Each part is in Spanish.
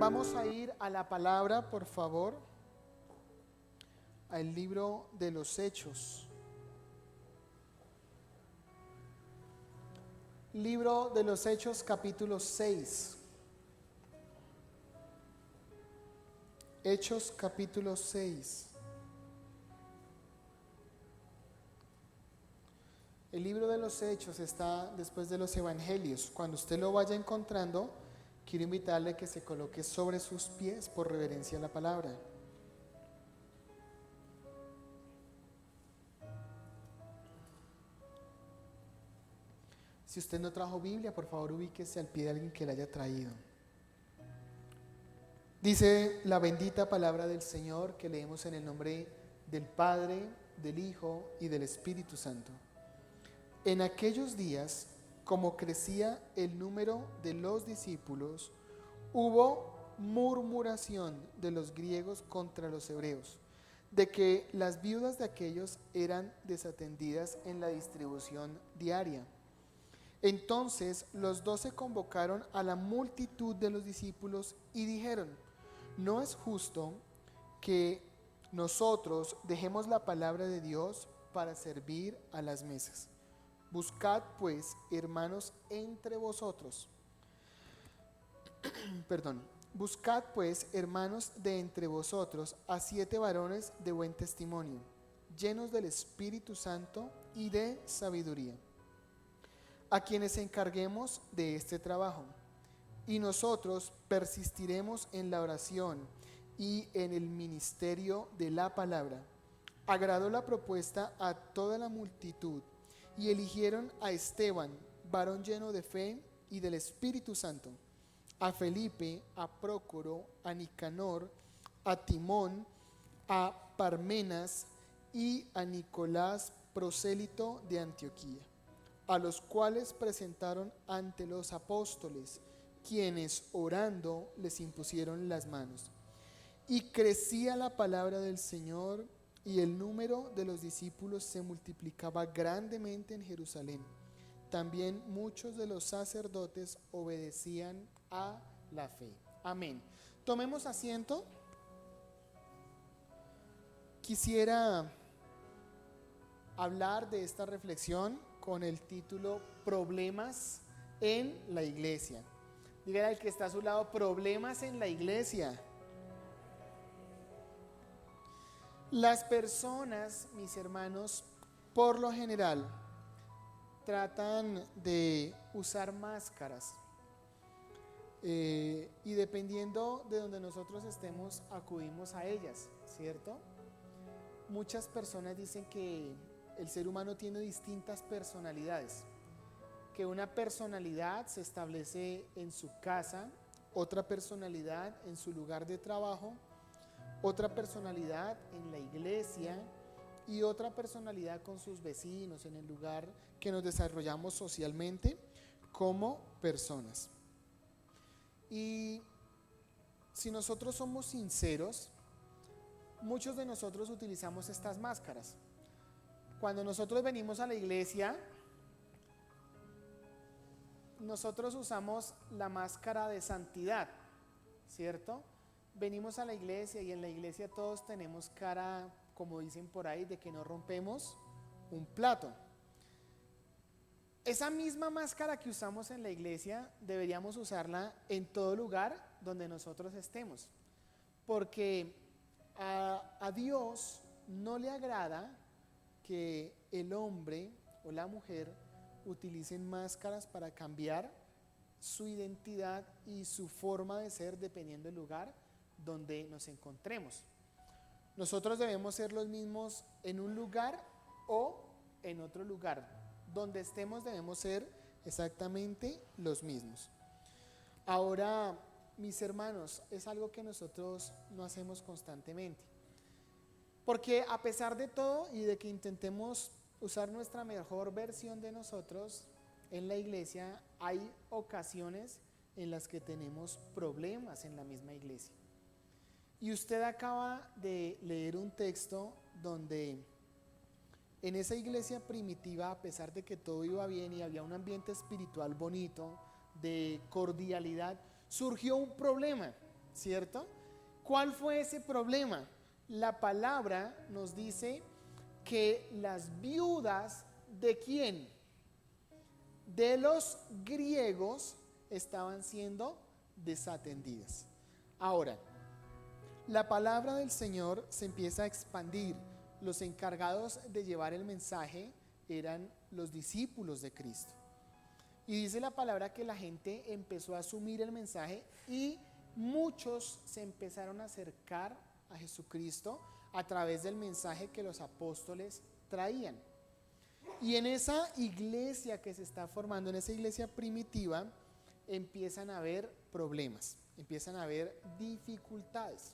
Vamos a ir a la palabra, por favor, al libro de los Hechos. Libro de los Hechos, capítulo 6. Hechos, capítulo 6. El libro de los Hechos está después de los Evangelios. Cuando usted lo vaya encontrando, quiero invitarle a que se coloque sobre sus pies por reverencia a la palabra. Si usted no trajo Biblia, por favor ubíquese al pie de alguien que la haya traído. Dice la bendita palabra del Señor, que leemos en el nombre del Padre, del Hijo y del Espíritu Santo. En aquellos días, como crecía el número de los discípulos, hubo murmuración de los griegos contra los hebreos, de que las viudas de aquellos eran desatendidas en la distribución diaria. Entonces los 12 convocaron a la multitud de los discípulos y dijeron: no es justo que nosotros dejemos la palabra de Dios para servir a las mesas. Buscad pues, hermanos, entre vosotros, buscad pues, hermanos, de entre vosotros a 7 varones de buen testimonio, llenos del Espíritu Santo y de sabiduría, a quienes encarguemos de este trabajo. Y nosotros persistiremos en la oración y en el ministerio de la palabra. Agradó la propuesta a toda la multitud, y eligieron a Esteban, varón lleno de fe y del Espíritu Santo, a Felipe, a Prócoro, a Nicanor, a Timón, a Parmenas y a Nicolás, prosélito de Antioquía, a los cuales presentaron ante los apóstoles, quienes orando les impusieron las manos. Y crecía la palabra del Señor, y el número de los discípulos se multiplicaba grandemente en Jerusalén. También muchos de los sacerdotes obedecían a la fe. Amén. Tomemos asiento. Quisiera hablar de esta reflexión con el título Problemas en la iglesia. Dígale al que está a su lado: problemas en la iglesia. Las personas, mis hermanos, por lo general tratan de usar máscaras, y dependiendo de donde nosotros estemos, acudimos a ellas, ¿cierto? Muchas personas dicen que el ser humano tiene distintas personalidades, que una personalidad se establece en su casa, otra personalidad en su lugar de trabajo, otra personalidad en la iglesia y otra personalidad con sus vecinos, en el lugar que nos desarrollamos socialmente como personas. Y si nosotros somos sinceros, muchos de nosotros utilizamos estas máscaras. Cuando nosotros venimos a la iglesia, nosotros usamos la máscara de santidad, ¿cierto? Venimos a la iglesia y en la iglesia todos tenemos cara, como dicen por ahí, de que no rompemos un plato. Esa misma máscara que usamos en la iglesia deberíamos usarla en todo lugar donde nosotros estemos, porque a Dios no le agrada que el hombre o la mujer utilicen máscaras para cambiar su identidad y su forma de ser dependiendo del lugar donde nos encontremos. Nosotros debemos ser los mismos en un lugar o en otro lugar. Donde estemos debemos ser exactamente los mismos. Ahora, mis hermanos, es algo que nosotros no hacemos constantemente, porque a pesar de todo y de que intentemos usar nuestra mejor versión de nosotros en la iglesia, hay ocasiones en las que tenemos problemas en la misma iglesia. Y usted acaba de leer un texto donde en esa iglesia primitiva, a pesar de que todo iba bien y había un ambiente espiritual bonito, de cordialidad, surgió un problema. ¿cierto? ¿Cuál fue ese problema? La palabra nos dice que las viudas ¿de quién? De los griegos estaban siendo desatendidas. Ahora, la palabra del Señor se empieza a expandir. Los encargados de llevar el mensaje eran los discípulos de Cristo. Y dice la palabra que la gente empezó a asumir el mensaje y muchos se empezaron a acercar a Jesucristo a través del mensaje que los apóstoles traían. Y en esa iglesia que se está formando, en esa iglesia primitiva, empiezan a haber problemas, empiezan a haber dificultades.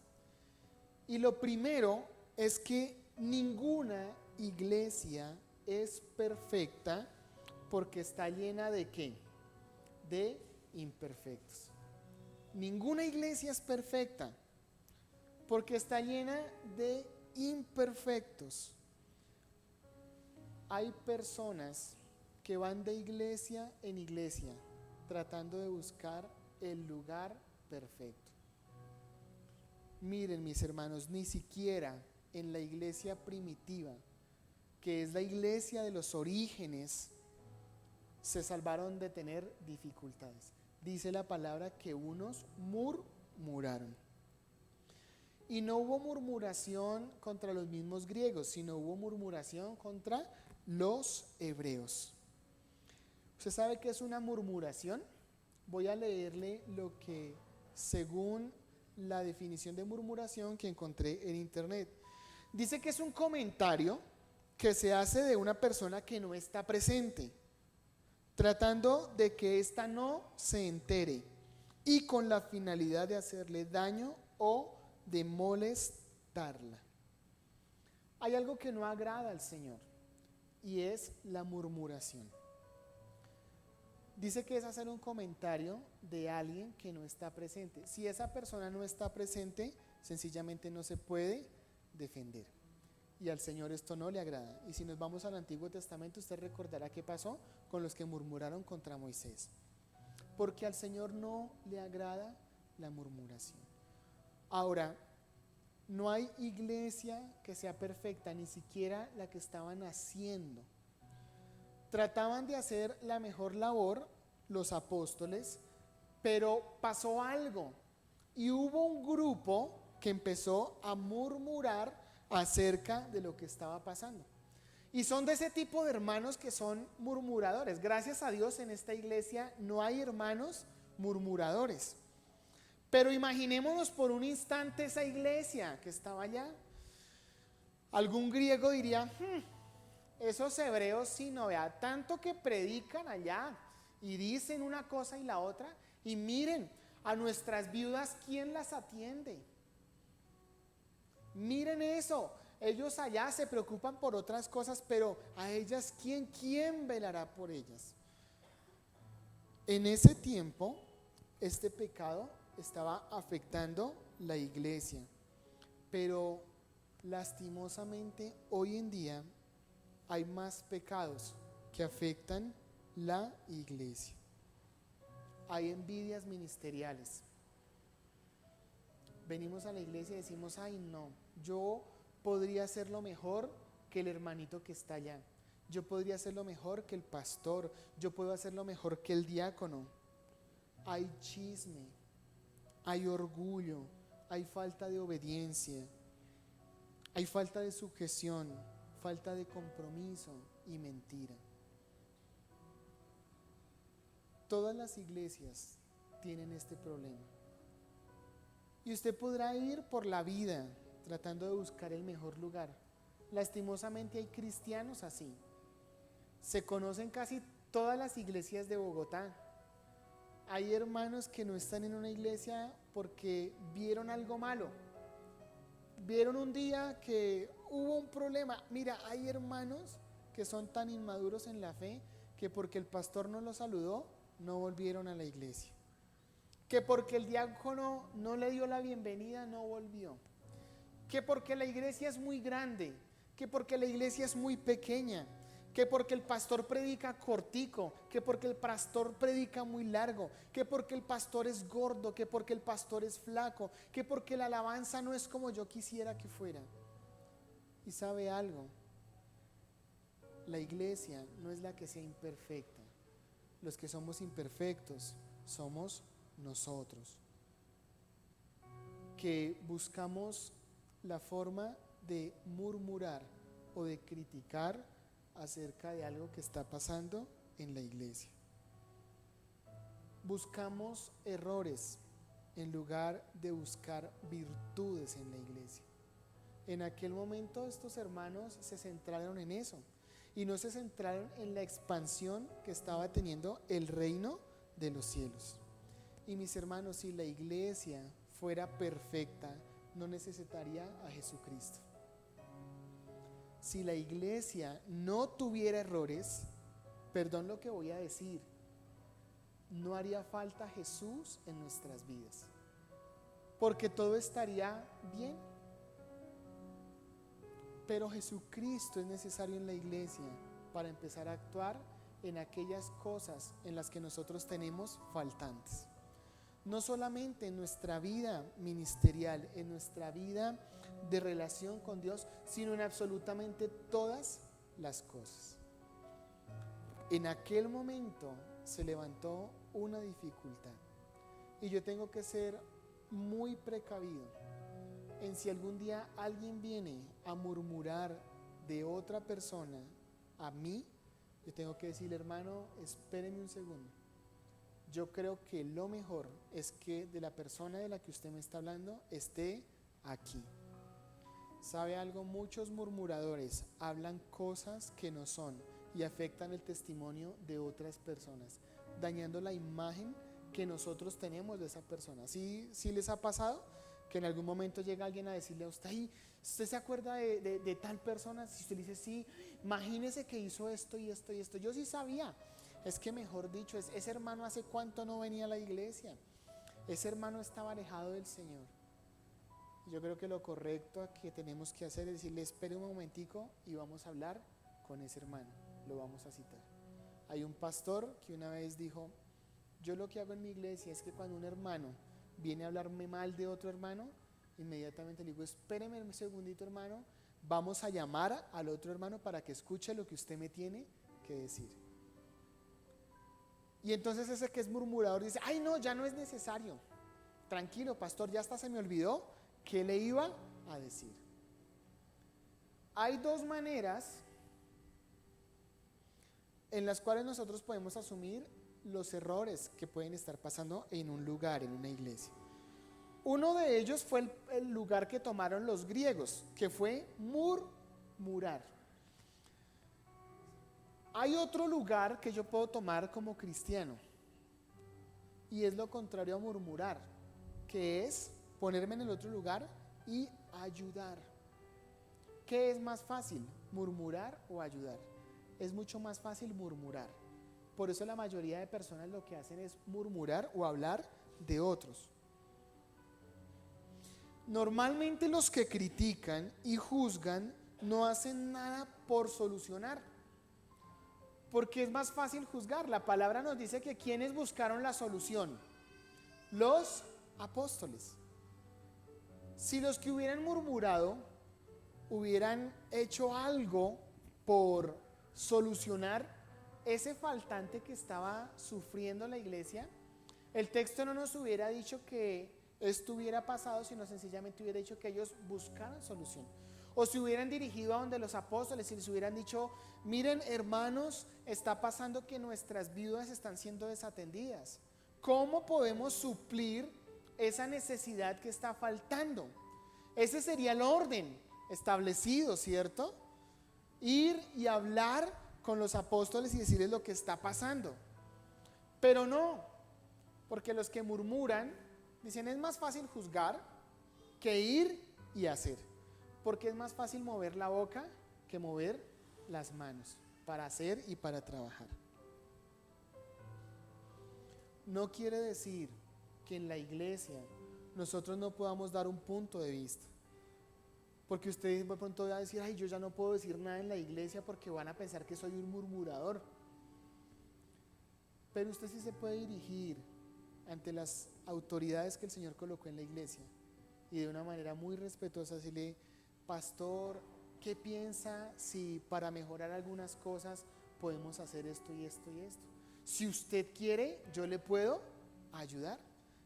Y lo primero es que ninguna iglesia es perfecta porque está llena ¿de qué? De imperfectos. Ninguna iglesia es perfecta porque está llena de imperfectos. Hay personas que van de iglesia en iglesia tratando de buscar el lugar perfecto. Miren, mis hermanos, ni siquiera en la iglesia primitiva, que es la iglesia de los orígenes, se salvaron de tener dificultades. Dice la palabra que unos murmuraron. Y no hubo murmuración contra los mismos griegos, sino hubo murmuración contra los hebreos. ¿Usted sabe qué es una murmuración? Voy a leerle lo que, según la definición de murmuración que encontré en internet, dice que es un comentario que se hace de una persona que no está presente, tratando de que ésta no se entere y con la finalidad de hacerle daño o de molestarla. Hay algo que no agrada al Señor y es la murmuración. Dice que es hacer un comentario de alguien que no está presente. Si esa persona no está presente, sencillamente no se puede defender. Y al Señor esto no le agrada. Y si nos vamos al Antiguo Testamento, usted recordará qué pasó con los que murmuraron contra Moisés. Porque al Señor no le agrada la murmuración. Ahora, no hay iglesia que sea perfecta, ni siquiera la que estaban haciendo. Trataban de hacer la mejor labor los apóstoles, pero pasó algo y hubo un grupo que empezó a murmurar acerca de lo que estaba pasando. Y son de ese tipo de hermanos que son murmuradores. Gracias a Dios en esta iglesia no hay hermanos murmuradores. Pero imaginémonos por un instante esa iglesia que estaba allá. Algún griego diría, esos hebreos sí, no vea, tanto que predican allá y dicen una cosa y la otra, y miren, a nuestras viudas, ¿quién las atiende? Miren eso, ellos allá se preocupan por otras cosas, pero a ellas, ¿quién velará por ellas? En ese tiempo, este pecado estaba afectando la iglesia, pero lastimosamente hoy en día hay más pecados que afectan la iglesia. Hay envidias ministeriales. Venimos a la iglesia y decimos, ay no, yo podría hacerlo mejor que el hermanito que está allá. Yo podría hacerlo mejor que el pastor. Yo puedo hacerlo mejor que el diácono. Hay chisme, hay orgullo, hay falta de obediencia, hay falta de sujeción, falta de compromiso y mentira. Todas las iglesias tienen este problema. Y usted podrá ir por la vida tratando de buscar el mejor lugar. Lastimosamente hay cristianos así. Se conocen casi todas las iglesias de Bogotá. Hay hermanos que no están en una iglesia porque vieron algo malo. Vieron un día que hubo un problema. Mira, hay hermanos que son tan inmaduros en la fe que porque el pastor no los saludó, no volvieron a la iglesia. Que porque el diácono no le dio la bienvenida, no volvió. Que porque la iglesia es muy grande, que porque la iglesia es muy pequeña. que porque el pastor predica cortico, que porque el pastor predica muy largo, que porque el pastor es gordo, que porque el pastor es flaco, que porque la alabanza no es como yo quisiera que fuera. Y sabe algo, la iglesia no es la que sea imperfecta. Los que somos imperfectos somos nosotros, que buscamos la forma de murmurar o de criticar acerca de algo que está pasando en la iglesia. Buscamos errores en lugar de buscar virtudes en la iglesia. En aquel momento estos hermanos se centraron en eso y no se centraron en la expansión que estaba teniendo el reino de los cielos. Y mis hermanos, si la iglesia fuera perfecta, no necesitaría a Jesucristo. Si la iglesia no tuviera errores, perdón lo que voy a decir, no haría falta Jesús en nuestras vidas, porque todo estaría bien. Pero Jesucristo es necesario en la iglesia para empezar a actuar en aquellas cosas en las que nosotros tenemos faltantes. No solamente en nuestra vida ministerial, en nuestra vida de relación con Dios, sino en absolutamente todas las cosas. En aquel momento se levantó una dificultad y yo tengo que ser muy precavido en si algún día alguien viene a murmurar de otra persona a mí, yo tengo que decirle, hermano, espéreme un segundo. Yo creo que lo mejor es que de la persona de la que usted me está hablando esté aquí. ¿Sabe algo? Muchos murmuradores hablan cosas que no son y afectan el testimonio de otras personas, dañando la imagen que nosotros tenemos de esa persona. ¿Sí les ha pasado? Que en algún momento llega alguien a decirle a usted, "Ay, ¿usted se acuerda de tal persona?" Si usted le dice, sí, imagínese que hizo esto y esto y esto. Yo sí sabía. Es que mejor dicho, ese hermano hace cuánto no venía a la iglesia. Ese hermano estaba alejado del Señor. Yo creo que lo correcto que tenemos que hacer es decirle, espere un momentico y vamos a hablar con ese hermano. Lo vamos a citar. Hay un pastor que una vez dijo, yo lo que hago en mi iglesia es que cuando un hermano viene a hablarme mal de otro hermano, inmediatamente le digo, espéreme un segundito, hermano, vamos a llamar al otro hermano para que escuche lo que usted me tiene que decir. Y entonces ese que es murmurador dice, ay no, ya no es necesario. Tranquilo, pastor, ya hasta se me olvidó qué le iba a decir. Hay dos maneras en las cuales nosotros podemos asumir los errores que pueden estar pasando en un lugar, en una iglesia. Uno de ellos fue el lugar que tomaron los griegos, que fue murmurar. Hay otro lugar que yo puedo tomar como cristiano y es lo contrario a murmurar, que es ponerme en el otro lugar y ayudar. ¿Qué es más fácil, murmurar o ayudar? Es mucho más fácil murmurar. Por eso la mayoría de personas lo que hacen es murmurar o hablar de otros. Normalmente los que critican y juzgan no hacen nada por solucionar, porque es más fácil juzgar. La palabra nos dice que ¿quiénes buscaron la solución? Los apóstoles. Si los que hubieran murmurado hubieran hecho algo por solucionar ese faltante que estaba sufriendo la iglesia, el texto no nos hubiera dicho que esto hubiera pasado, sino sencillamente hubiera dicho que ellos buscaran solución. O se hubieran dirigido a donde los apóstoles y les hubieran dicho, miren hermanos, está pasando que nuestras viudas están siendo desatendidas. ¿Cómo podemos suplir esa necesidad que está faltando? Ese sería el orden establecido, ¿cierto? Ir y hablar con los apóstoles y decirles lo que está pasando. Pero no, porque los que murmuran dicen es más fácil juzgar que ir y hacer, porque es más fácil mover la boca que mover las manos para hacer y para trabajar. No quiere decir que en la iglesia nosotros no podamos dar un punto de vista. Porque usted de pronto va a decir, ay, yo ya no puedo decir nada en la iglesia porque van a pensar que soy un murmurador. Pero usted sí se puede dirigir ante las autoridades que el Señor colocó en la iglesia y de una manera muy respetuosa decirle, pastor, ¿qué piensa si para mejorar algunas cosas podemos hacer esto y esto y esto? Si usted quiere, yo le puedo ayudar.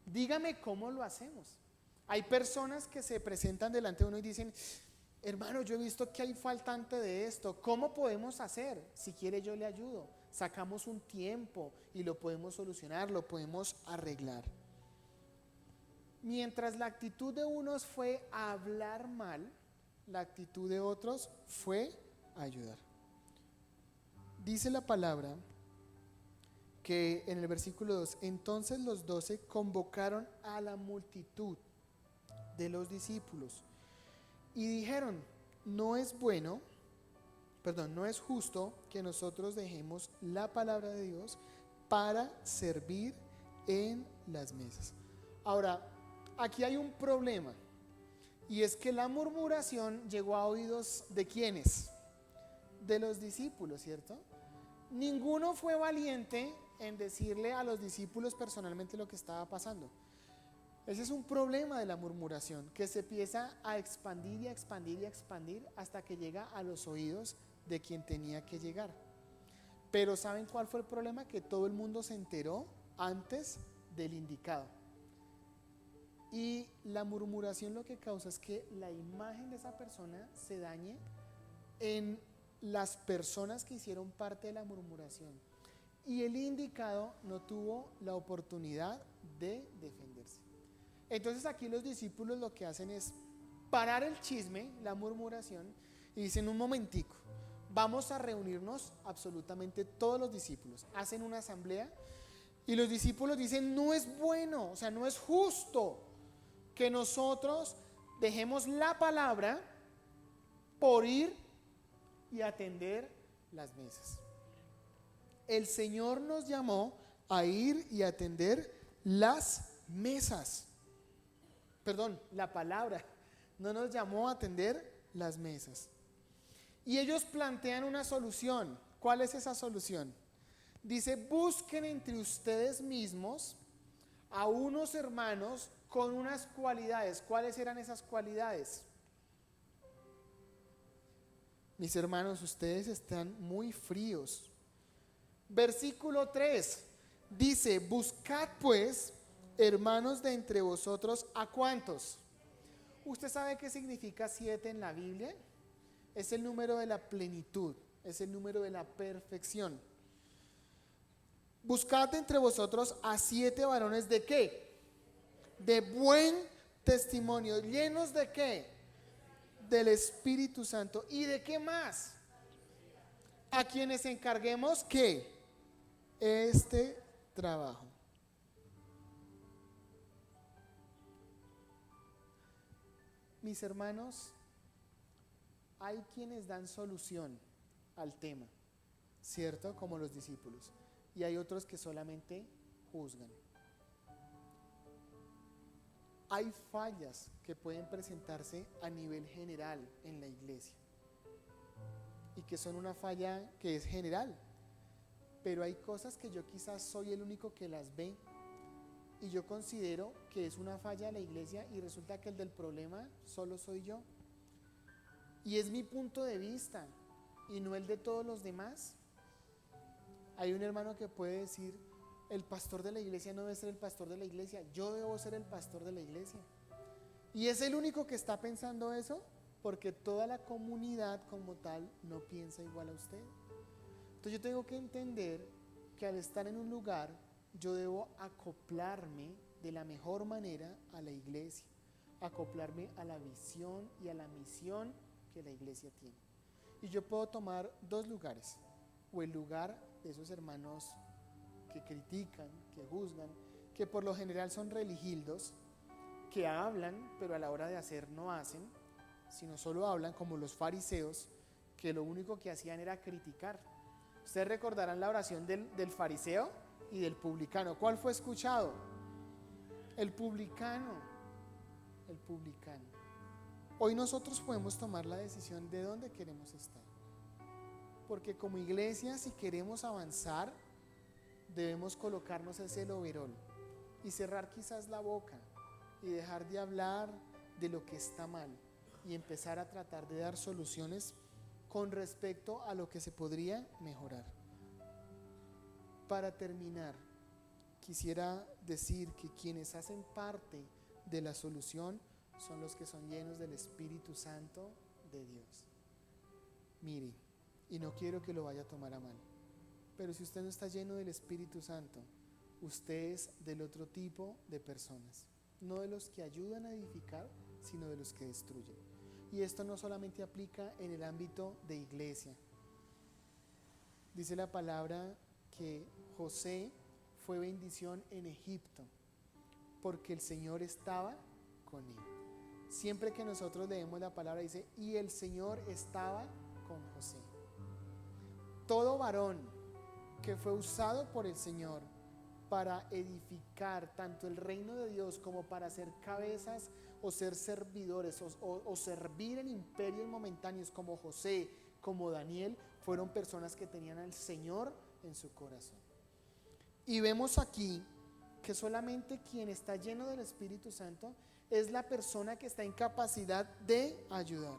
Dígame cómo lo hacemos. Hay personas que se presentan delante de uno y dicen, hermano, yo he visto que hay faltante de esto, ¿cómo podemos hacer? Si quiere yo le ayudo, sacamos un tiempo y lo podemos solucionar, lo podemos arreglar. Mientras la actitud de unos fue hablar mal, la actitud de otros fue ayudar. Dice la palabra que en el versículo 2, entonces los 12 convocaron a la multitud de los discípulos y dijeron, no es justo que nosotros dejemos la palabra de Dios para servir en las mesas. Ahora, aquí hay un problema, y es que la murmuración llegó a oídos ¿de quiénes? De los discípulos, ¿cierto? Ninguno fue valiente en decirle a los discípulos personalmente lo que estaba pasando. Ese es un problema de la murmuración, que se empieza a expandir y a expandir y a expandir hasta que llega a los oídos de quien tenía que llegar. Pero ¿saben cuál fue el problema? Que todo el mundo se enteró antes del indicado. Y la murmuración lo que causa es que la imagen de esa persona se dañe en las personas que hicieron parte de la murmuración. Y el indicado no tuvo la oportunidad de defenderse. Entonces aquí los discípulos lo que hacen es parar el chisme, la murmuración, y dicen un momentico, vamos a reunirnos absolutamente todos los discípulos. Hacen una asamblea y los discípulos dicen, no es bueno, o sea, no es justo que nosotros dejemos la palabra por ir y atender las mesas. El Señor nos llamó a ir y atender las mesas. Perdón, la palabra no nos llamó a atender las mesas. Y ellos plantean una solución. ¿Cuál es esa solución? Dice, busquen entre ustedes mismos a unos hermanos con unas cualidades. ¿Cuáles eran esas cualidades? Mis hermanos, ustedes están muy fríos. Versículo 3 dice, buscad pues, hermanos de entre vosotros, ¿a cuántos? ¿Usted sabe qué significa 7 en la Biblia? Es el número de la plenitud, es el número de la perfección. Buscad entre vosotros a 7 varones ¿de qué? De buen testimonio, llenos ¿de qué? Del Espíritu Santo. ¿Y de qué más? A quienes encarguemos ¿qué? Este trabajo. Mis hermanos, hay quienes dan solución al tema, ¿cierto? Como los discípulos. Y hay otros que solamente juzgan. Hay fallas que pueden presentarse a nivel general en la iglesia y que son una falla que es general, pero hay cosas que yo quizás soy el único que las ve y yo considero que es una falla de la iglesia y resulta que el del problema solo soy yo y es mi punto de vista y no el de todos los demás. Hay un hermano que puede decir, el pastor de la iglesia no debe ser el pastor de la iglesia, yo debo ser el pastor de la iglesia. Y es el único que está pensando eso porque toda la comunidad como tal no piensa igual a usted. Entonces yo tengo que entender que al estar en un lugar yo debo acoplarme de la mejor manera a la iglesia, acoplarme a la visión y a la misión que la iglesia tiene. Y yo puedo tomar dos lugares, o el lugar de esos hermanos que critican, que juzgan, que por lo general son religildos, que hablan, pero a la hora de hacer no hacen, sino solo hablan como los fariseos, que lo único que hacían era criticar. Ustedes recordarán la oración del fariseo y del publicano. ¿Cuál fue escuchado? El publicano. El publicano. Hoy nosotros podemos tomar la decisión de dónde queremos estar. Porque como iglesia, si queremos avanzar, debemos colocarnos ese overol y cerrar quizás la boca y dejar de hablar de lo que está mal y empezar a tratar de dar soluciones con respecto a lo que se podría mejorar. Para terminar, quisiera decir que quienes hacen parte de la solución son los que son llenos del Espíritu Santo de Dios. Mire, y no quiero que lo vaya a tomar a mal, pero si usted no está lleno del Espíritu Santo, usted es del otro tipo de personas, no de los que ayudan a edificar, sino de los que destruyen. Y esto no solamente aplica en el ámbito de iglesia. Dice la palabra que José fue bendición en Egipto porque el Señor estaba con él. Siempre que nosotros leemos la palabra dice, y el Señor estaba con José. Todo varón que fue usado por el Señor para edificar tanto el reino de Dios como para ser cabezas o ser servidores o servir en imperios momentáneos como José, como Daniel, fueron personas que tenían al Señor en su corazón. Y vemos aquí que solamente quien está lleno del Espíritu Santo es la persona que está en capacidad de ayudar.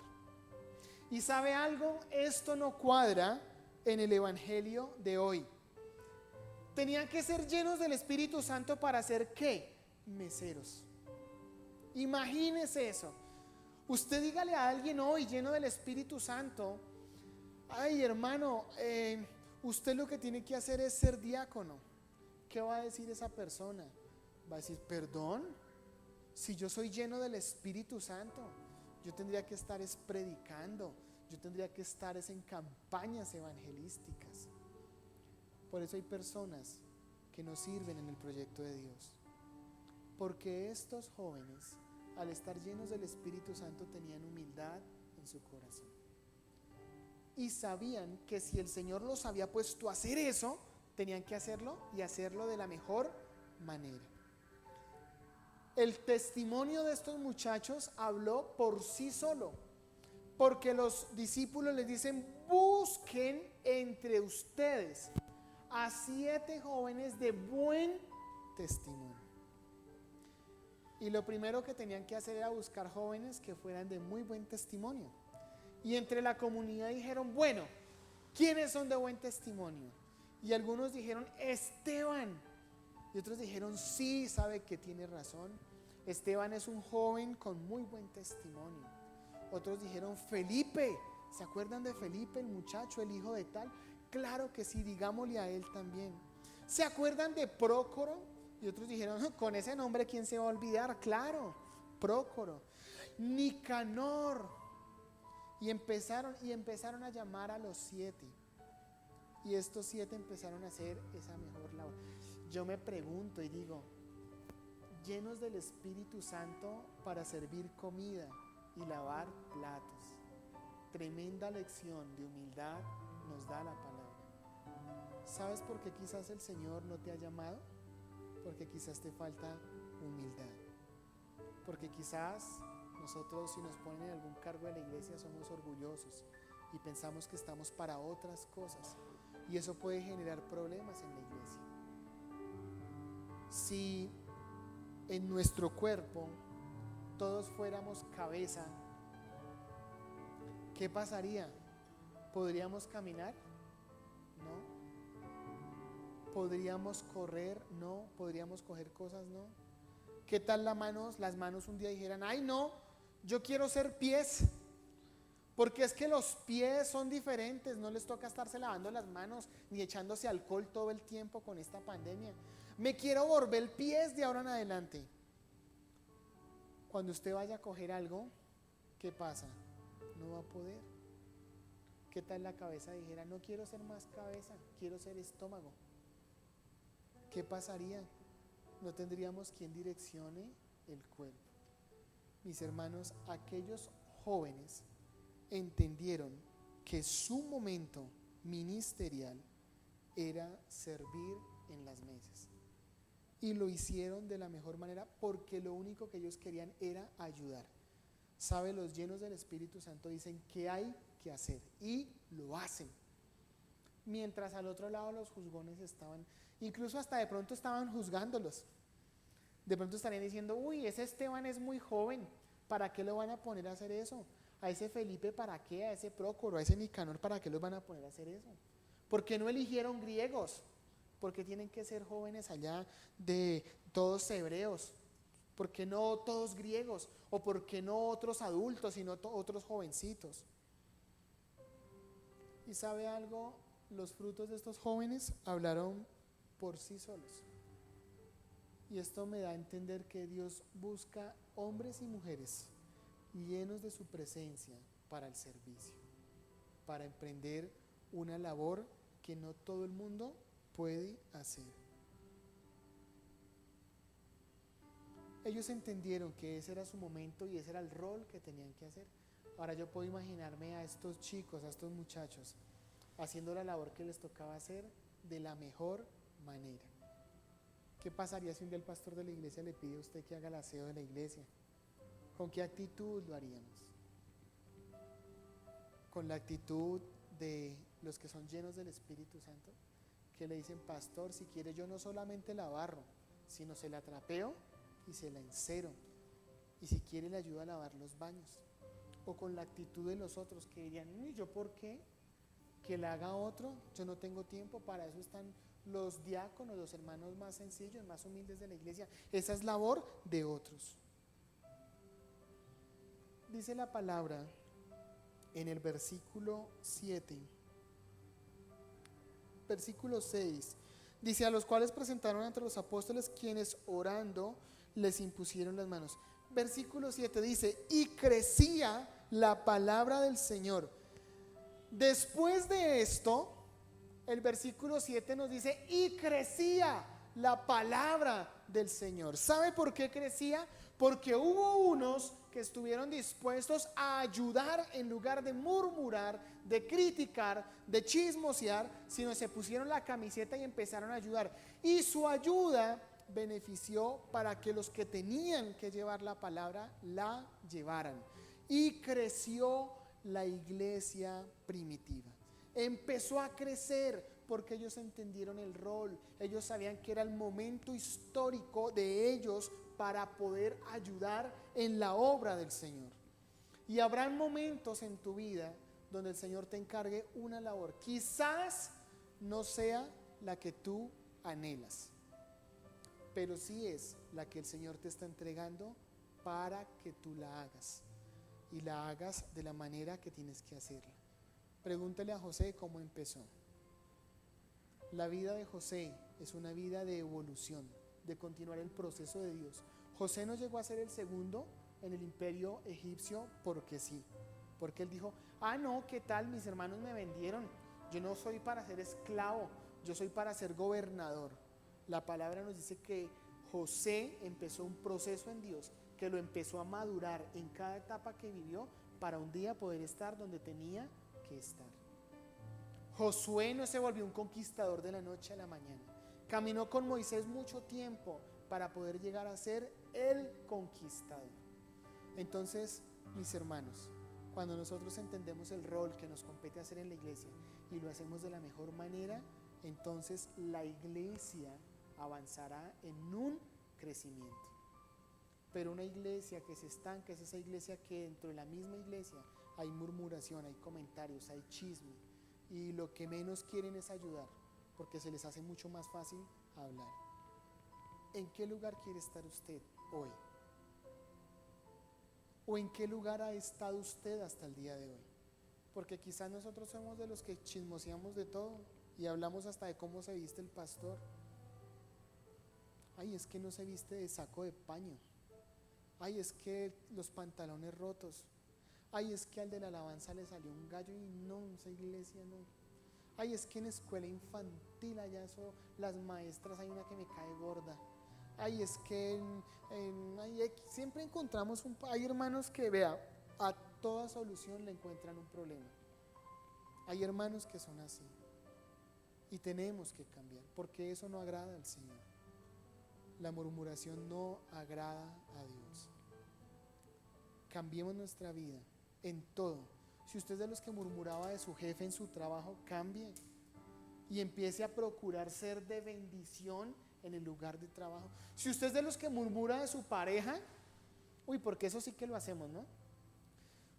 ¿Y sabe algo? Esto no cuadra en el evangelio de hoy. Tenían que ser llenos del Espíritu Santo para ser ¿qué? Meseros. Imagínese eso. Usted dígale a alguien hoy lleno del Espíritu Santo, ay hermano, usted lo que tiene que hacer es ser diácono. ¿Qué va a decir esa persona? Va a decir, perdón, si yo soy lleno del Espíritu Santo, yo tendría que estar predicando, yo tendría que estar en campañas evangelísticas. Por eso hay personas que no sirven en el proyecto de Dios, porque estos jóvenes, al estar llenos del Espíritu Santo, tenían humildad en su corazón y sabían que si el Señor los había puesto a hacer eso, tenían que hacerlo y hacerlo de la mejor manera. El testimonio de estos muchachos habló por sí solo, porque los discípulos les dicen, busquen entre ustedes a 7 jóvenes de buen testimonio. Y lo primero que tenían que hacer era buscar jóvenes que fueran de muy buen testimonio. Y entre la comunidad dijeron, bueno, ¿quiénes son de buen testimonio? Y algunos dijeron, Esteban. Y otros dijeron, sí, sabe que tiene razón. Esteban es un joven con muy buen testimonio. Otros dijeron, Felipe. ¿Se acuerdan de Felipe, el muchacho, el hijo de tal? Claro que sí, digámosle a él también. ¿Se acuerdan de Prócoro? Y otros dijeron, con ese nombre, ¿quién se va a olvidar? Claro, Prócoro. Nicanor. Y empezaron a llamar a los 7. Y estos 7 empezaron a hacer esa mejor labor. Yo me pregunto y digo, llenos del Espíritu Santo para servir comida y lavar platos. Tremenda lección de humildad nos da la palabra. ¿Sabes por qué quizás el Señor no te ha llamado? Porque quizás te falta humildad. Porque quizás nosotros, si nos ponen en algún cargo de la iglesia, somos orgullosos y pensamos que estamos para otras cosas. Y eso puede generar problemas en la iglesia. Si en nuestro cuerpo todos fuéramos cabeza, ¿qué pasaría? ¿Podríamos caminar? No. ¿Podríamos correr? No. ¿Podríamos coger cosas? No. ¿Qué tal las manos un día dijeran, ay no, yo quiero ser pies? Porque es que los pies son diferentes, no les toca estarse lavando las manos ni echándose alcohol todo el tiempo con esta pandemia. Me quiero volver pies de ahora en adelante. Cuando usted vaya a coger algo, ¿qué pasa? No va a poder. ¿Qué tal la cabeza dijera, no quiero ser más cabeza, quiero ser estómago? ¿Qué pasaría? No tendríamos quien direccione el cuerpo. Mis hermanos, aquellos jóvenes entendieron que su momento ministerial era servir en las mesas. Y lo hicieron de la mejor manera porque lo único que ellos querían era ayudar. ¿Sabe? Los llenos del Espíritu Santo dicen qué hay que hacer y lo hacen. Mientras al otro lado los juzgones estaban, incluso hasta de pronto estaban juzgándolos. De pronto estarían diciendo, uy, ese Esteban es muy joven, ¿para qué lo van a poner a hacer eso? A ese Felipe, ¿para qué? A ese Prócoro, a ese Nicanor, ¿para qué los van a poner a hacer eso? ¿Por qué no eligieron griegos? ¿Por qué tienen que ser jóvenes allá de todos hebreos? ¿Por qué no todos griegos? ¿O por qué no otros adultos, sino otros jovencitos? ¿Y sabe algo? Los frutos de estos jóvenes hablaron por sí solos. Y esto me da a entender que Dios busca hombres y mujeres llenos de su presencia para el servicio, para emprender una labor que no todo el mundo puede hacer. Ellos entendieron que ese era su momento y ese era el rol que tenían que hacer. Ahora yo puedo imaginarme a estos chicos, a estos muchachos, haciendo la labor que les tocaba hacer de la mejor manera. ¿Qué pasaría si un día el pastor de la iglesia le pide a usted que haga el aseo de la iglesia? ¿Con qué actitud lo haríamos? Con la actitud de los que son llenos del Espíritu Santo, que le dicen, pastor, si quiere yo no solamente la barro, sino se la trapeo y se la encero, y si quiere le ayudo a lavar los baños. O con la actitud de los otros que dirían, ¿y yo por qué? Que la haga otro, yo no tengo tiempo, para eso están los diáconos, los hermanos más sencillos, más humildes de la iglesia. Esa es labor de otros. Dice la palabra en el versículo 7, versículo 6, dice, a los cuales presentaron ante los apóstoles, quienes orando les impusieron las manos. Versículo 7 dice, y crecía la palabra del Señor. Después de esto, el versículo 7 nos dice, y crecía la palabra del Señor. ¿Sabe por qué crecía? Porque hubo unos que estuvieron dispuestos a ayudar en lugar de murmurar, de criticar, de chismosear, sino se pusieron la camiseta y empezaron a ayudar. Y su ayuda benefició para que los que tenían que llevar la palabra la llevaran. Y creció la iglesia primitiva. Empezó a crecer porque ellos entendieron el rol. Ellos sabían que era el momento histórico de ellos para poder ayudar en la obra del Señor. Y habrán momentos en tu vida donde el Señor te encargue una labor. Quizás no sea la que tú anhelas, pero sí es la que el Señor te está entregando para que tú la hagas, y la hagas de la manera que tienes que hacerla. Pregúntale a José cómo empezó. La vida de José es una vida de evolución, de continuar el proceso de Dios. José no llegó a ser el segundo en el imperio egipcio porque sí, porque él dijo, no, ¿qué tal? Mis hermanos me vendieron, yo no soy para ser esclavo, yo soy para ser gobernador. La palabra nos dice que José empezó un proceso en Dios, que lo empezó a madurar en cada etapa que vivió para un día poder estar donde tenía que estar. Josué no se volvió un conquistador de la noche a la mañana. Caminó con Moisés mucho tiempo para poder llegar a ser el conquistador. Entonces, mis hermanos, cuando nosotros entendemos el rol que nos compete hacer en la iglesia y lo hacemos de la mejor manera, entonces la iglesia avanzará en un crecimiento. Pero una iglesia que se estanca es esa iglesia que dentro de la misma iglesia hay murmuración, hay comentarios, hay chisme, y lo que menos quieren es ayudar, porque se les hace mucho más fácil hablar. ¿En qué lugar quiere estar usted hoy? ¿O en qué lugar ha estado usted hasta el día de hoy? Porque quizás nosotros somos de los que chismoseamos de todo y hablamos hasta de cómo se viste el pastor. Ay, es que no se viste de saco de paño. Ay, es que los pantalones rotos. Ay, es que al de la alabanza le salió un gallo y no, esa iglesia no. Ay, es que en escuela infantil allá eso, las maestras, hay una que me cae gorda. Ay, es que siempre encontramos hay hermanos que, vea, a toda solución le encuentran un problema. Hay hermanos que son así y tenemos que cambiar, porque eso no agrada al Señor. La murmuración no agrada a Dios. cambiemos nuestra vida en todo. Si usted es de los que murmuraba de su jefe en su trabajo, cambie y empiece a procurar ser de bendición en el lugar de trabajo. Si usted es de los que murmura de su pareja, porque eso sí que lo hacemos, ¿no?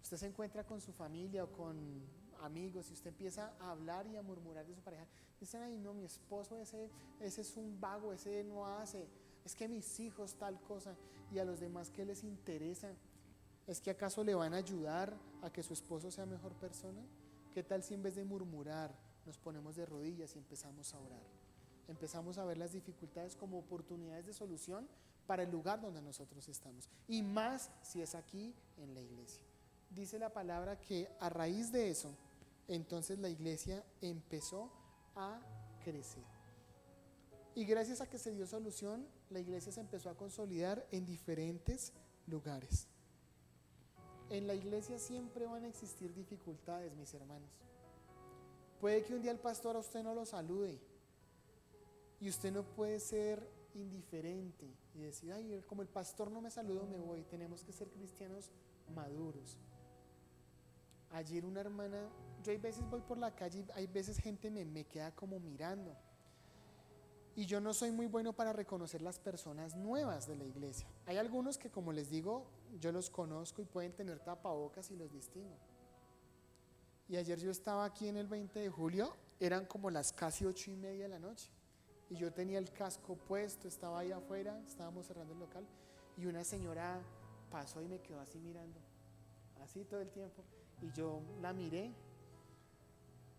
Usted se encuentra con su familia o con amigos y usted empieza a hablar y a murmurar de su pareja. Dicen, ay no, mi esposo ese es un vago, ese no hace, es que mis hijos tal cosa, y a los demás ¿qué les interesa? ¿Es que acaso le van a ayudar a que su esposo sea mejor persona? ¿Qué tal si en vez de murmurar nos ponemos de rodillas y empezamos a orar? Empezamos a ver las dificultades como oportunidades de solución para el lugar donde nosotros estamos, y más si es aquí en la iglesia. Dice la palabra que a raíz de eso, entonces la iglesia empezó a crecer. Y gracias a que se dio solución, la iglesia se empezó a consolidar en diferentes lugares. En la iglesia siempre van a existir dificultades, mis hermanos. Puede que un día el pastor a usted no lo salude y usted no puede ser indiferente y decir, ay, como el pastor no me saludó, me voy. Tenemos que ser cristianos maduros. Ayer una hermana, yo hay veces voy por la calle y hay veces gente me queda como mirando, y yo no soy muy bueno para reconocer las personas nuevas de la iglesia. Hay algunos que, como les digo, yo los conozco y pueden tener tapabocas y los distingo. Y ayer yo estaba aquí en el 20 de julio, eran como las casi 8:30 de la noche, y yo tenía el casco puesto, estaba ahí afuera, estábamos cerrando el local, y una señora pasó y me quedó así mirando, así todo el tiempo, y yo la miré,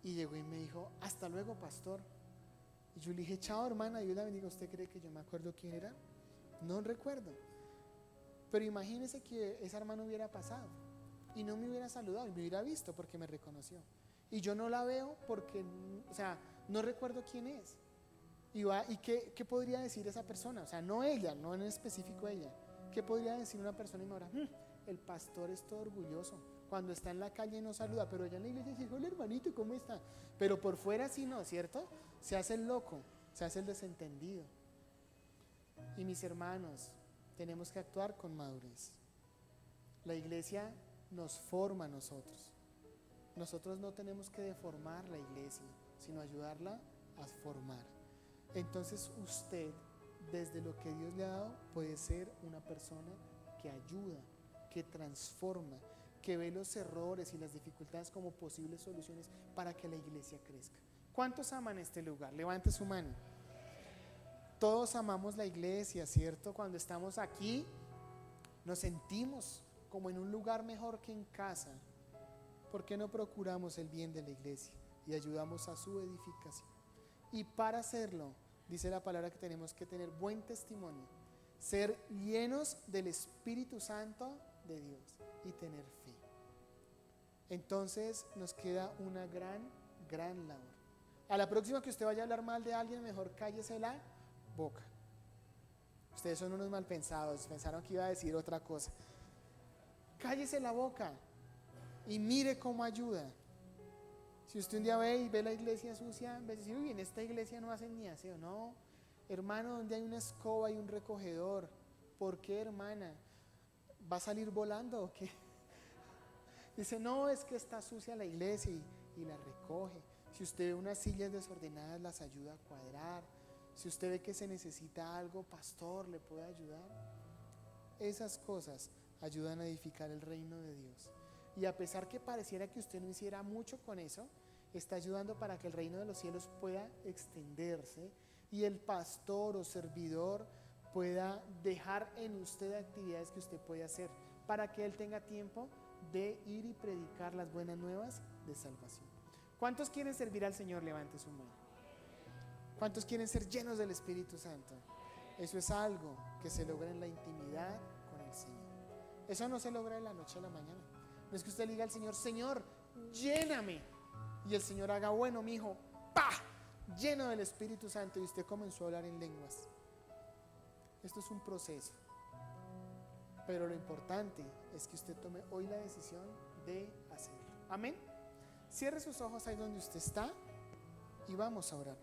y llegó y me dijo, hasta luego, pastor. Y yo le dije, chao hermana, Dios la bendiga. ¿Usted cree que yo me acuerdo quién era? No recuerdo. Pero imagínese que esa hermana hubiera pasado y no me hubiera saludado y me hubiera visto porque me reconoció. Y yo no la veo porque, no recuerdo quién es. ¿Y qué podría decir esa persona? O sea, no ella, no en específico ella. ¿Qué podría decir una persona y me habrá, el pastor es todo orgulloso? Cuando está en la calle no saluda, pero allá en la iglesia dice, hola hermanito, ¿cómo está? Pero por fuera sí no, ¿cierto? Se hace el loco, se hace el desentendido. Y mis hermanos, tenemos que actuar con madurez. La iglesia nos forma a nosotros. Nosotros no tenemos que deformar la iglesia, sino ayudarla a formar. Entonces usted, desde lo que Dios le ha dado, puede ser una persona que ayuda, que transforma, que ve los errores y las dificultades como posibles soluciones para que la iglesia crezca. ¿Cuántos aman este lugar? Levante su mano. Todos amamos la iglesia, ¿cierto? Cuando estamos aquí nos sentimos como en un lugar mejor que en casa. ¿Por qué no procuramos el bien de la iglesia y ayudamos a su edificación? Y para hacerlo, dice la palabra que tenemos que tener buen testimonio, ser llenos del Espíritu Santo de Dios y tener fe. Entonces nos queda una gran labor. A la próxima que usted vaya a hablar mal de alguien, mejor cállese la boca. Ustedes son unos mal pensados, pensaron que iba a decir otra cosa. Cállese la boca y mire cómo ayuda. Si usted un día ve la iglesia sucia, en vez de decir, uy, en esta iglesia no hacen ni aseo, no. Hermano, donde hay una escoba y un recogedor. ¿Por qué, hermana? ¿Va a salir volando o qué? Dice, no, es que está sucia la iglesia y la recoge. Si usted ve unas sillas desordenadas, las ayuda a cuadrar. Si usted ve que se necesita algo, pastor, ¿le puede ayudar? Esas cosas ayudan a edificar el reino de Dios. Y a pesar que pareciera que usted no hiciera mucho con eso, está ayudando para que el reino de los cielos pueda extenderse y el pastor o servidor pueda dejar en usted actividades que usted puede hacer para que él tenga tiempo de ir y predicar las buenas nuevas de salvación. ¿Cuántos quieren servir al Señor? Levante su mano. ¿Cuántos quieren ser llenos del Espíritu Santo? Eso es algo que se logra en la intimidad con el Señor. Eso no se logra de la noche a la mañana. No es que usted le diga al Señor, Señor, lléname, y el Señor haga, bueno, mi hijo, ¡pah!, lleno del Espíritu Santo, y usted comenzó a hablar en lenguas. Esto es un proceso, pero lo importante es que usted tome hoy la decisión de hacerlo. Amén. Cierre sus ojos ahí donde usted está y vamos a orar.